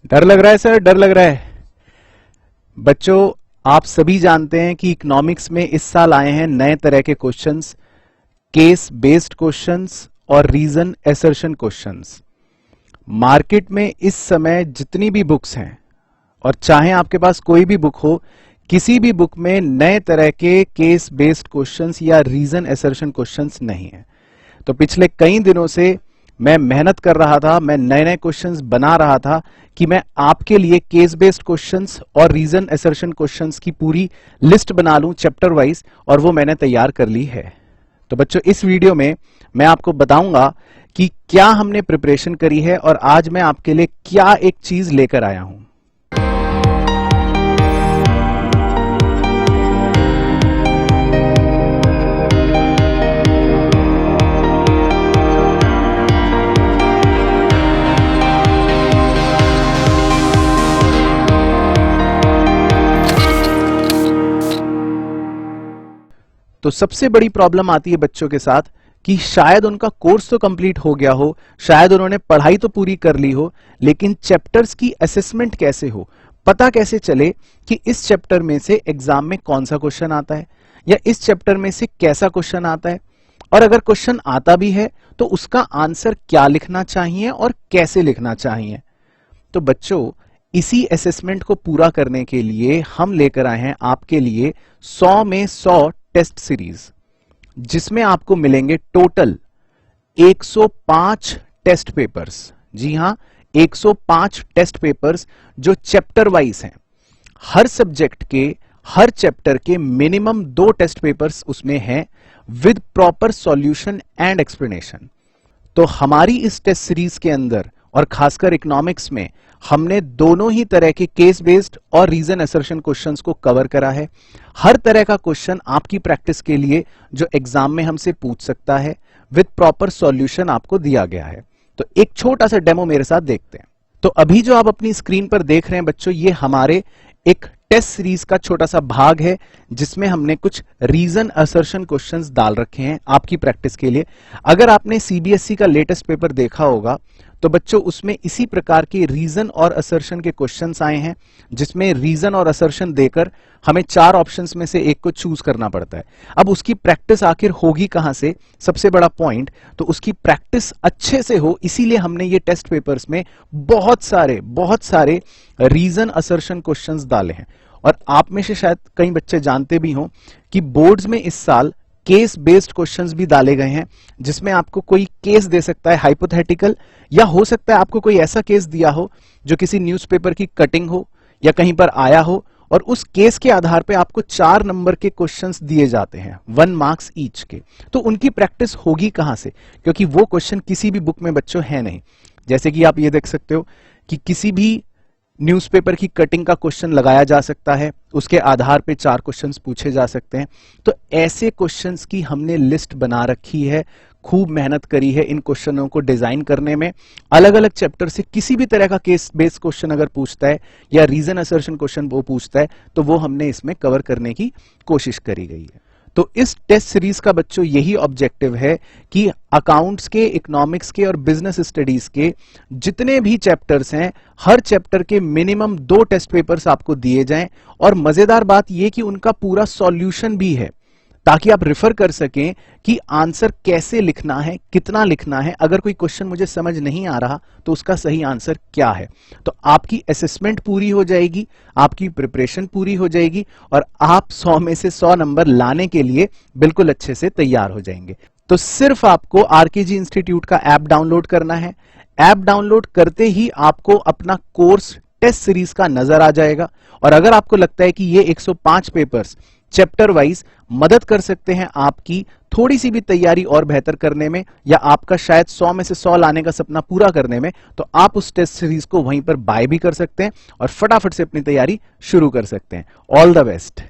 डर लग रहा है सर, डर लग रहा है। बच्चों, आप सभी जानते हैं कि इकोनॉमिक्स में इस साल आए हैं नए तरह के क्वेश्चंस, केस बेस्ड क्वेश्चंस और रीजन असर्शन क्वेश्चंस। मार्केट में इस समय जितनी भी बुक्स हैं, और चाहे आपके पास कोई भी बुक हो, किसी भी बुक में नए तरह के केस बेस्ड क्वेश्चंस या रीजन असर्शन क्वेश्चंस नहीं है। तो पिछले कई दिनों से मैं मेहनत कर रहा था, मैं नए नए क्वेश्चंस बना रहा था कि मैं आपके लिए केस बेस्ड क्वेश्चंस और रीजन असर्शन क्वेश्चंस की पूरी लिस्ट बना लूं चैप्टर वाइज, और वो मैंने तैयार कर ली है। तो बच्चों, इस वीडियो में मैं आपको बताऊंगा कि क्या हमने प्रिपरेशन करी है और आज मैं आपके लिए क्या एक चीज लेकर आया हूं। तो सबसे बड़ी प्रॉब्लम आती है बच्चों के साथ कि शायद उनका कोर्स तो कंप्लीट हो गया हो, शायद उन्होंने पढ़ाई तो पूरी कर ली हो, लेकिन चैप्टर्स की असेसमेंट कैसे हो, पता कैसे चले कि इस चैप्टर में से एग्जाम में कौन सा क्वेश्चन आता है या इस चैप्टर में से कैसा क्वेश्चन आता है, और अगर क्वेश्चन आता भी है तो उसका आंसर क्या लिखना चाहिए और कैसे लिखना चाहिए। तो बच्चों, इसी असेसमेंट को पूरा करने के लिए हम लेकर आए हैं आपके लिए 100 में 100 टेस्ट सीरीज, जिसमें आपको मिलेंगे टोटल 105 टेस्ट पेपर्स। जी हां, 105 टेस्ट पेपर्स जो चैप्टर वाइज हैं। हर सब्जेक्ट के, हर चैप्टर के मिनिमम 2 टेस्ट पेपर्स उसमें हैं with proper solution and explanation. तो हमारी इस टेस्ट सीरीज के अंदर, और खासकर इकोनॉमिक्स में, हमने दोनों ही तरह के केस बेस्ड और रीजन असर्शन क्वेश्चंस को कवर करा है। हर तरह का क्वेश्चन आपकी प्रैक्टिस के लिए जो एग्जाम में हमसे पूछ सकता है, विद प्रॉपर सॉल्यूशन आपको दिया गया है। तो एक छोटा सा डेमो मेरे साथ देखते हैं। तो अभी जो आप अपनी स्क्रीन पर देख रहे हैं बच्चों, ये हमारे एक टेस्ट सीरीज का छोटा सा भाग है जिसमें हमने कुछ रीजन असर्शन क्वेश्चंस डाल रखे हैं आपकी प्रैक्टिस के लिए। अगर आपने सीबीएसई का लेटेस्ट पेपर देखा होगा तो बच्चों, उसमें इसी प्रकार के रीजन और असर्शन के क्वेश्चंस आए हैं, जिसमें रीजन और असर्शन देकर हमें 4 ऑप्शंस में से एक को चूज करना पड़ता है। अब उसकी प्रैक्टिस आखिर होगी कहां से, सबसे बड़ा पॉइंट, तो उसकी प्रैक्टिस अच्छे से हो, इसीलिए हमने ये टेस्ट पेपर्स में बहुत सारे रीजन असर्शन क्वेश्चंस डाले हैं। और आप में से शायद कई बच्चे जानते भी हों कि बोर्ड्स में इस साल केस बेस्ड क्वेश्चंस भी डाले गए हैं, जिसमें आपको कोई केस दे सकता है हाइपोथेटिकल, या हो सकता है आपको कोई ऐसा केस दिया हो जो किसी न्यूज़पेपर की कटिंग हो या कहीं पर आया हो, और उस केस के आधार पे आपको 4 नंबर के क्वेश्चंस दिए जाते हैं, 1 मार्क्स ईच के। तो उनकी प्रैक्टिस होगी कहां से, क्योंकि वो क्वेश्चन किसी भी बुक में बच्चों है नहीं। जैसे कि आप ये देख सकते हो कि किसी भी न्यूज़पेपर की कटिंग का क्वेश्चन लगाया जा सकता है, उसके आधार पे 4 क्वेश्चंस पूछे जा सकते हैं। तो ऐसे क्वेश्चंस की हमने लिस्ट बना रखी है, खूब मेहनत करी है इन क्वेश्चनों को डिजाइन करने में। अलग अलग चैप्टर से किसी भी तरह का केस बेस्ड क्वेश्चन अगर पूछता है या रीजन असर्शन क्वेश्चन वो पूछता है, तो वो हमने इसमें कवर करने की कोशिश करी गई है। तो इस टेस्ट सीरीज का बच्चों यही ऑब्जेक्टिव है कि अकाउंट्स के, इकोनॉमिक्स के और बिजनेस स्टडीज के जितने भी चैप्टर्स हैं, हर चैप्टर के मिनिमम 2 टेस्ट पेपर्स आपको दिए जाएं, और मजेदार बात यह कि उनका पूरा सॉल्यूशन भी है, ताकि आप रेफर कर सकें कि आंसर कैसे लिखना है, कितना लिखना है। अगर कोई क्वेश्चन मुझे समझ नहीं आ रहा तो उसका सही आंसर क्या है। तो आपकी असेसमेंट पूरी हो जाएगी, आपकी प्रिपरेशन पूरी हो जाएगी, और आप 100 में से 100 नंबर लाने के लिए बिल्कुल अच्छे से तैयार हो जाएंगे। तो सिर्फ आपको आरकेजी इंस्टीट्यूट का ऐप डाउनलोड करना है। ऐप डाउनलोड करते ही आपको अपना कोर्स टेस्ट सीरीज का नजर आ जाएगा, और अगर आपको लगता है कि ये 105 पेपर्स चैप्टर वाइज मदद कर सकते हैं आपकी थोड़ी सी भी तैयारी और बेहतर करने में, या आपका शायद 100 में से 100 लाने का सपना पूरा करने में, तो आप उस टेस्ट सीरीज को वहीं पर बाय भी कर सकते हैं और फटाफट से अपनी तैयारी शुरू कर सकते हैं। All the best.